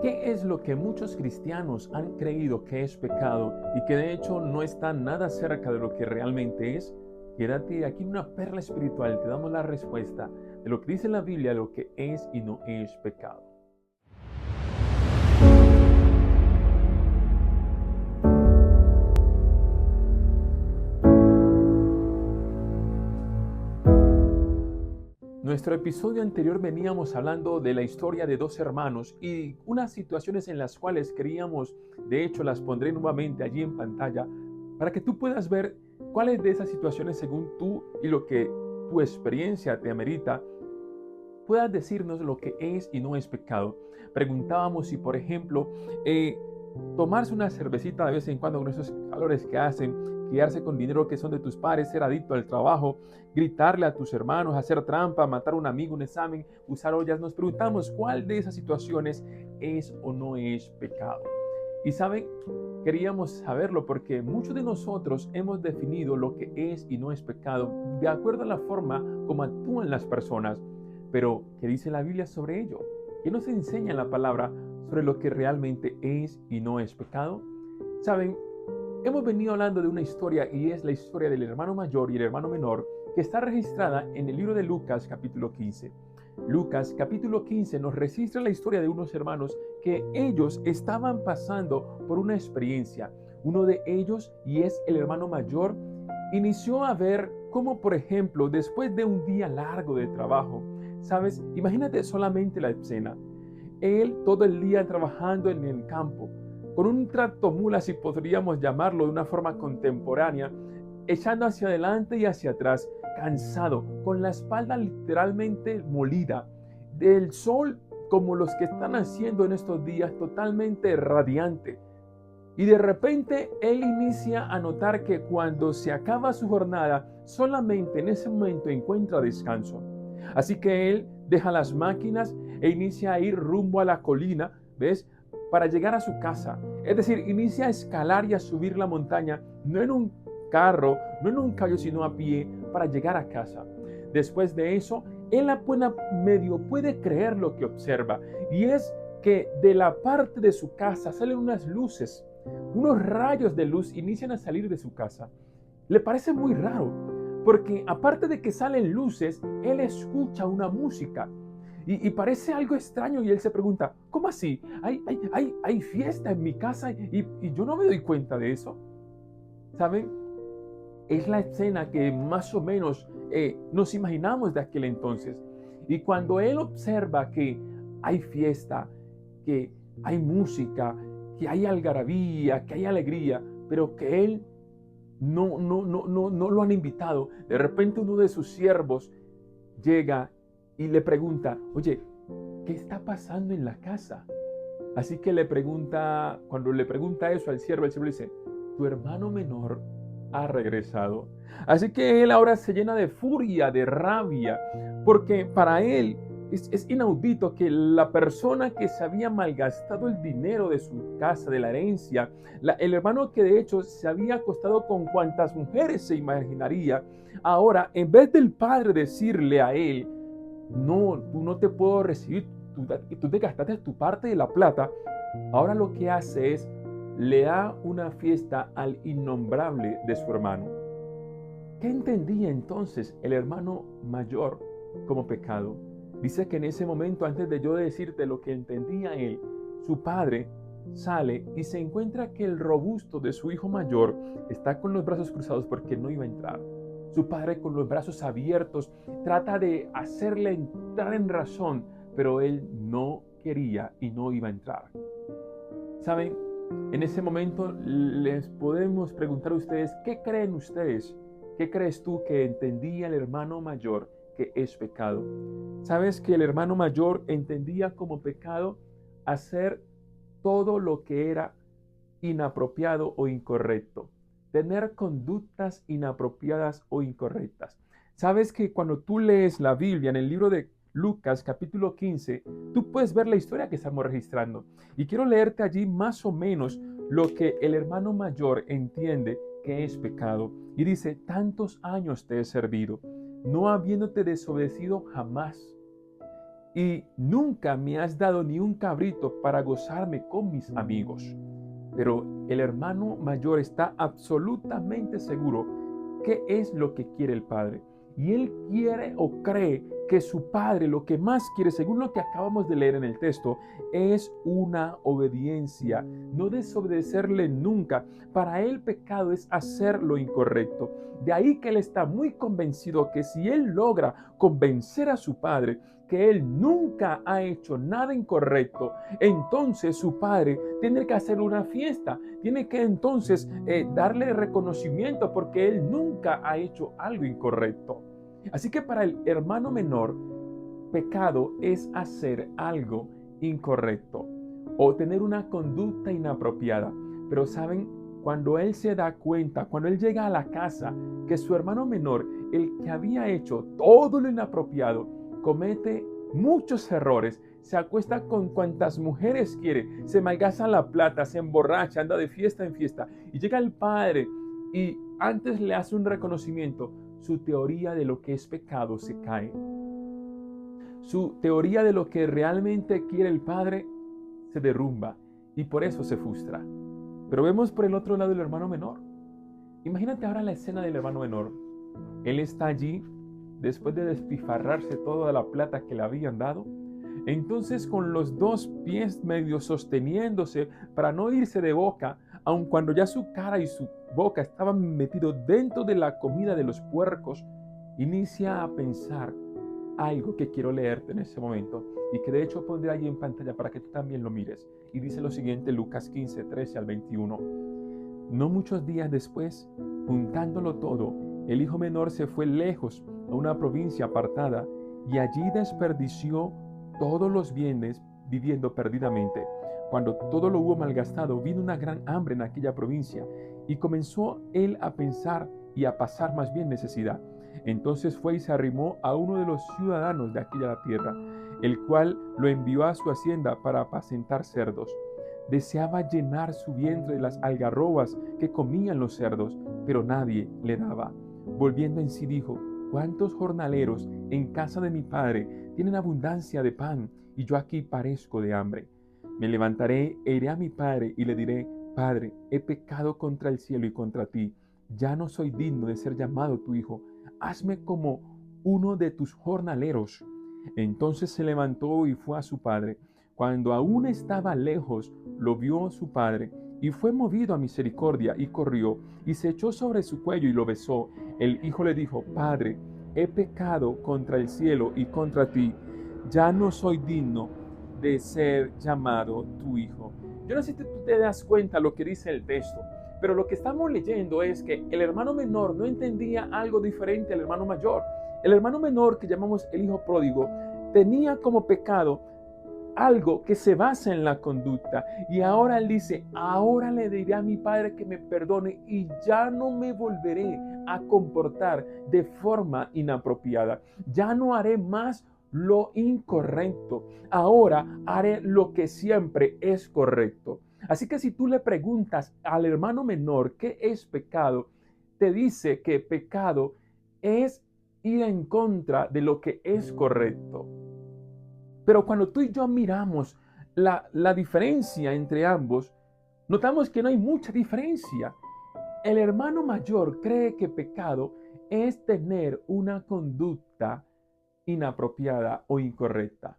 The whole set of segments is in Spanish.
¿Qué es lo que muchos cristianos han creído que es pecado y que de hecho no está nada cerca de lo que realmente es? Quédate aquí en una perla espiritual, te damos la respuesta de lo que dice la Biblia, lo que es y no es pecado. Nuestro episodio anterior veníamos hablando de la historia de dos hermanos y unas situaciones en las cuales creíamos, de hecho las pondré nuevamente allí en pantalla, para que tú puedas ver cuáles de esas situaciones según tú y lo que tu experiencia te amerita, puedas decirnos lo que es y no es pecado. Preguntábamos si, por ejemplo, tomarse una cervecita de vez en cuando con esos calores que hacen, quedarse con dinero que son de tus padres, ser adicto al trabajo, gritarle a tus hermanos, hacer trampa, matar a un amigo, un examen, usar ollas. Nos preguntamos cuál de esas situaciones es o no es pecado. Y saben, queríamos saberlo porque muchos de nosotros hemos definido lo que es y no es pecado de acuerdo a la forma como actúan las personas. Pero, ¿qué dice la Biblia sobre ello? ¿Qué nos enseña la palabra sobre lo que realmente es y no es pecado? Saben, hemos venido hablando de una historia y es la historia del hermano mayor y el hermano menor que está registrada en el libro de Lucas capítulo 15. Lucas capítulo 15 nos registra la historia de unos hermanos que ellos estaban pasando por una experiencia. Uno de ellos, y es el hermano mayor, inició a ver cómo, por ejemplo, después de un día largo de trabajo, ¿sabes? Imagínate solamente la escena. Él todo el día trabajando en el campo, con un tractomula, si podríamos llamarlo de una forma contemporánea, echando hacia adelante y hacia atrás, cansado, con la espalda literalmente molida, del sol como los que están haciendo en estos días, totalmente radiante. Y de repente él inicia a notar que cuando se acaba su jornada, solamente en ese momento encuentra descanso. Así que él deja las máquinas e inicia a ir rumbo a la colina, ¿ves? Para llegar a su casa. Es decir, inicia a escalar y a subir la montaña, no en un carro, no en un caballo, sino a pie, para llegar a casa. Después de eso, él apenas medio puede creer lo que observa, y es que de la parte de su casa salen unas luces, unos rayos de luz inician a salir de su casa. Le parece muy raro, porque aparte de que salen luces, él escucha una música. Y parece algo extraño y él se pregunta, ¿cómo así? Hay fiesta en mi casa y yo no me doy cuenta de eso. ¿Saben? Es la escena que más o menos nos imaginamos de aquel entonces. Y cuando él observa que hay fiesta, que hay música, que hay algarabía, que hay alegría, pero que él no lo han invitado, de repente uno de sus siervos llega y le pregunta, oye, ¿qué está pasando en la casa? Así que le pregunta, cuando le pregunta eso al siervo, el siervo le dice, tu hermano menor ha regresado. Así que él ahora se llena de furia, de rabia, porque para él es inaudito que la persona que se había malgastado el dinero de su casa, de la herencia, el hermano que de hecho se había acostado con cuantas mujeres se imaginaría, ahora en vez del padre decirle a él, no, tú no te puedo recibir, tú te gastaste tu parte de la plata, ahora lo que hace es, le da una fiesta al innombrable de su hermano. ¿Qué entendía entonces el hermano mayor como pecado? Dice que en ese momento, antes de yo decirte lo que entendía él, su padre sale y se encuentra que el robusto de su hijo mayor está con los brazos cruzados porque no iba a entrar. Su padre con los brazos abiertos trata de hacerle entrar en razón, pero él no quería y no iba a entrar. ¿Saben? En ese momento les podemos preguntar a ustedes, ¿qué creen ustedes? ¿Qué crees tú que entendía el hermano mayor que es pecado? ¿Sabes que el hermano mayor entendía como pecado hacer todo lo que era inapropiado o incorrecto? Tener conductas inapropiadas o incorrectas. ¿Sabes que cuando tú lees la Biblia en el libro de Lucas capítulo 15, tú puedes ver la historia que estamos registrando? Y quiero leerte allí más o menos lo que el hermano mayor entiende que es pecado. Y dice, tantos años te he servido, no habiéndote desobedecido jamás. y nunca me has dado ni un cabrito para gozarme con mis amigos. Pero el hermano mayor está absolutamente seguro qué es lo que quiere el padre. Y él quiere o cree que su padre lo que más quiere, según lo que acabamos de leer en el texto, es una obediencia, no desobedecerle nunca. Para él pecado es hacer lo incorrecto. De ahí que él está muy convencido que si él logra convencer a su padre que él nunca ha hecho nada incorrecto, entonces su padre tiene que hacer una fiesta, tiene que entonces darle reconocimiento porque él nunca ha hecho algo incorrecto. Así que para el hermano menor, pecado es hacer algo incorrecto o tener una conducta inapropiada. Pero saben, cuando él se da cuenta, cuando él llega a la casa, que su hermano menor, el que había hecho todo lo inapropiado, comete muchos errores, se acuesta con cuantas mujeres quiere, se malgasta la plata, se emborracha, anda de fiesta en fiesta, y llega el padre y antes le hace un reconocimiento, su teoría de lo que es pecado se cae. Su teoría de lo que realmente quiere el padre se derrumba y por eso se frustra. Pero vemos por el otro lado el hermano menor. Imagínate ahora la escena del hermano menor. Él está allí después de despifarrarse toda la plata que le habían dado. Entonces con los dos pies medio sosteniéndose para no irse de boca, aun cuando ya su cara y su boca estaban metidos dentro de la comida de los puercos, inicia a pensar algo que quiero leerte en ese momento y que de hecho pondré ahí en pantalla para que tú también lo mires. Y dice lo siguiente, Lucas 15, 13 al 21. No muchos días después, juntándolo todo, el hijo menor se fue lejos a una provincia apartada y allí desperdició todos los bienes viviendo perdidamente. Cuando todo lo hubo malgastado, vino una gran hambre en aquella provincia y comenzó él a pensar y a pasar más bien necesidad. Entonces fue y se arrimó a uno de los ciudadanos de aquella tierra, el cual lo envió a su hacienda para apacentar cerdos. Deseaba llenar su vientre de las algarrobas que comían los cerdos, pero nadie le daba. Volviendo en sí dijo, ¿cuántos jornaleros en casa de mi padre tienen abundancia de pan y yo aquí parezco de hambre? Me levantaré e iré a mi padre y le diré, Padre, he pecado contra el cielo y contra ti. Ya no soy digno de ser llamado tu hijo. Hazme como uno de tus jornaleros. Entonces se levantó y fue a su padre. Cuando aún estaba lejos, lo vio su padre y fue movido a misericordia y corrió y se echó sobre su cuello y lo besó. El hijo le dijo, Padre, he pecado contra el cielo y contra ti. Ya no soy digno de ser llamado tu hijo. Yo no sé si tú te das cuenta lo que dice el texto, pero lo que estamos leyendo es que el hermano menor no entendía algo diferente al hermano mayor. El hermano menor, que llamamos el hijo pródigo, tenía como pecado algo que se basa en la conducta. Y ahora él dice, ahora le diré a mi padre que me perdone y ya no me volveré a comportar de forma inapropiada. Ya no haré más lo incorrecto. Ahora haré lo que siempre es correcto. Así que si tú le preguntas al hermano menor qué es pecado, te dice que pecado es ir en contra de lo que es correcto. Pero cuando tú y yo miramos la diferencia entre ambos, notamos que no hay mucha diferencia. El hermano mayor cree que pecado es tener una conducta inapropiada o incorrecta.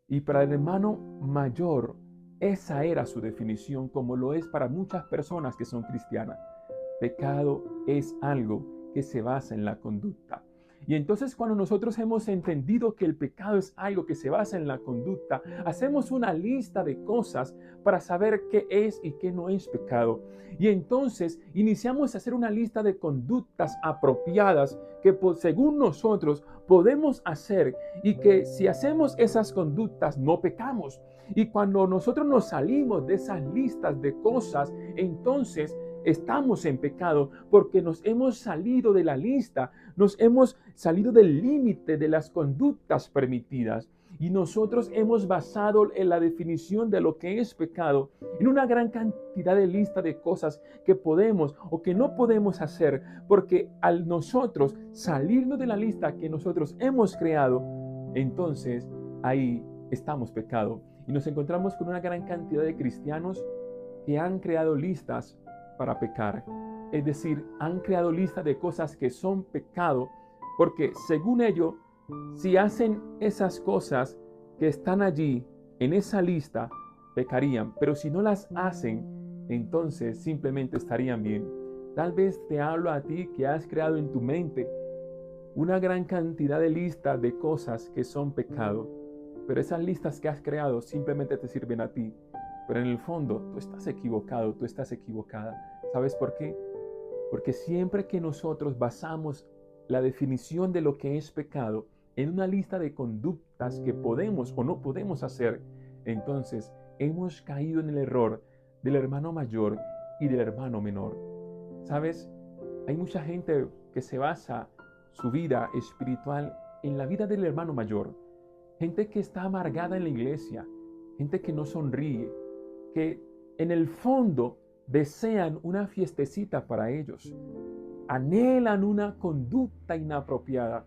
Y para el hermano mayor, esa era su definición, como lo es para muchas personas que son cristianas. Pecado es algo que se basa en la conducta. Y entonces cuando nosotros hemos entendido que el pecado es algo que se basa en la conducta, hacemos una lista de cosas para saber qué es y qué no es pecado. Y entonces iniciamos a hacer una lista de conductas apropiadas que según nosotros podemos hacer y que si hacemos esas conductas no pecamos. Y cuando nosotros nos salimos de esas listas de cosas, entonces estamos en pecado porque nos hemos salido de la lista, nos hemos salido del límite de las conductas permitidas y nosotros hemos basado en la definición de lo que es pecado en una gran cantidad de lista de cosas que podemos o que no podemos hacer, porque al nosotros salirnos de la lista que nosotros hemos creado, entonces ahí estamos pecado. Y nos encontramos con una gran cantidad de cristianos que han creado listas para pecar. Es decir, han creado listas de cosas que son pecado, porque según ellos, si hacen esas cosas que están allí en esa lista, pecarían. Pero si no las hacen, entonces simplemente estarían bien. Tal vez te hablo a ti que has creado en tu mente una gran cantidad de listas de cosas que son pecado, pero esas listas que has creado simplemente te sirven a ti. Pero en el fondo tú estás equivocado, tú estás equivocada. ¿Sabes por qué? Porque siempre que nosotros basamos la definición de lo que es pecado en una lista de conductas que podemos o no podemos hacer, entonces hemos caído en el error del hermano mayor y del hermano menor. ¿Sabes? Hay mucha gente que se basa su vida espiritual en la vida del hermano mayor. Gente que está amargada en la iglesia, gente que no sonríe, que en el fondo desean una fiestecita para ellos, anhelan una conducta inapropiada.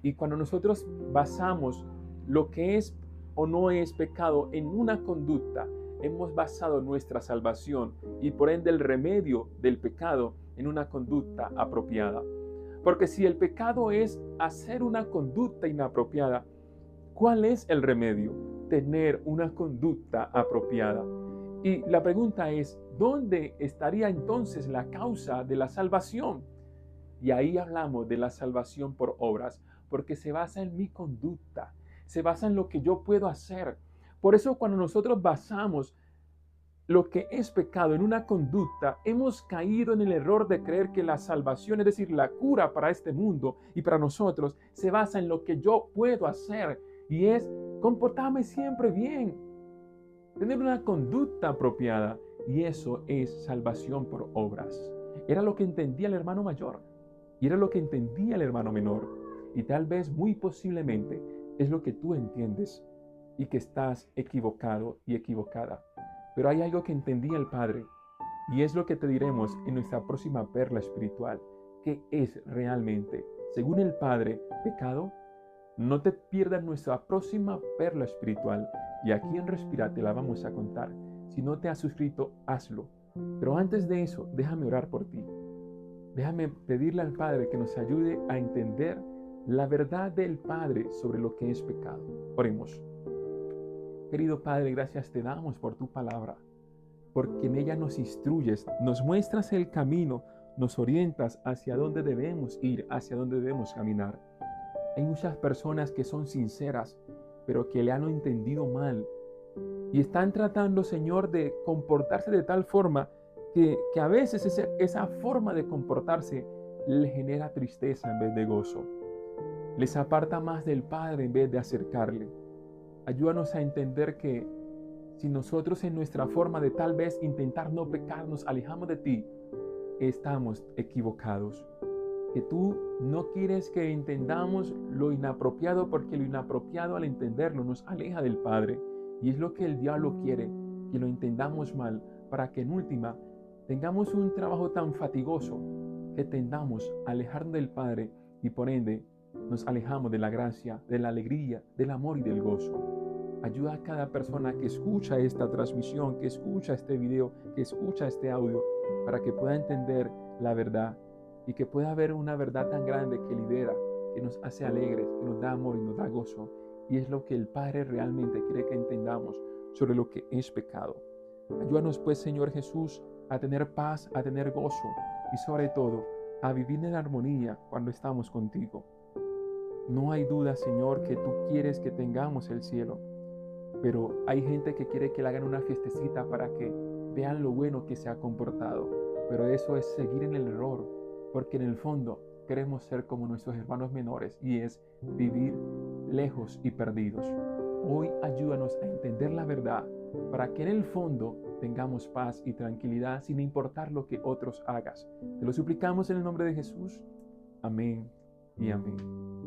Y cuando nosotros basamos lo que es o no es pecado en una conducta, hemos basado nuestra salvación y por ende el remedio del pecado en una conducta apropiada. Porque si el pecado es hacer una conducta inapropiada, ¿cuál es el remedio? Tener una conducta apropiada. Y la pregunta es, ¿dónde estaría entonces la causa de la salvación? Y ahí hablamos de la salvación por obras, porque se basa en mi conducta, se basa en lo que yo puedo hacer. Por eso cuando nosotros basamos lo que es pecado en una conducta, hemos caído en el error de creer que la salvación, es decir, la cura para este mundo y para nosotros, se basa en lo que yo puedo hacer y es comportarme siempre bien, tener una conducta apropiada, y eso es salvación por obras. Era lo que entendía el hermano mayor y era lo que entendía el hermano menor, y tal vez muy posiblemente es lo que tú entiendes y que estás equivocado y equivocada. Pero hay algo que entendía el Padre, y es lo que te diremos en nuestra próxima perla espiritual. ¿Qué es realmente, según el Padre, pecado? No te pierdas nuestra próxima perla espiritual, y aquí en Respira te la vamos a contar. Si no te has suscrito, hazlo. Pero antes de eso, déjame orar por ti. Déjame pedirle al Padre que nos ayude a entender la verdad del Padre sobre lo que es pecado. Oremos. Querido Padre, gracias te damos por tu palabra, porque en ella nos instruyes, nos muestras el camino, nos orientas hacia dónde debemos ir, hacia dónde debemos caminar. Hay muchas personas que son sinceras, pero que le han entendido mal y están tratando, Señor, de comportarse de tal forma que a veces esa forma de comportarse le genera tristeza en vez de gozo. Les aparta más del Padre en vez de acercarle. Ayúdanos a entender que si nosotros en nuestra forma de tal vez intentar no pecar nos alejamos de ti, estamos equivocados. Que tú no quieres que entendamos lo inapropiado, porque lo inapropiado al entenderlo nos aleja del Padre. Y es lo que el diablo quiere, que lo entendamos mal, para que en última tengamos un trabajo tan fatigoso que tendamos a alejarnos del Padre y por ende nos alejamos de la gracia, de la alegría, del amor y del gozo. Ayuda a cada persona que escucha esta transmisión, que escucha este video, que escucha este audio, para que pueda entender la verdad y que pueda haber una verdad tan grande que libera, que nos hace alegres, que nos da amor y nos da gozo. Y es lo que el Padre realmente quiere que entendamos sobre lo que es pecado. Ayúdanos pues, Señor Jesús, a tener paz, a tener gozo y sobre todo a vivir en armonía cuando estamos contigo. No hay duda, Señor, que tú quieres que tengamos el cielo, pero hay gente que quiere que le hagan una fiestecita para que vean lo bueno que se ha comportado. Pero eso es seguir en el error, porque en el fondo queremos ser como nuestros hermanos menores y es vivir lejos y perdidos. Hoy ayúdanos a entender la verdad para que en el fondo tengamos paz y tranquilidad sin importar lo que otros hagan. Te lo suplicamos en el nombre de Jesús. Amén y amén.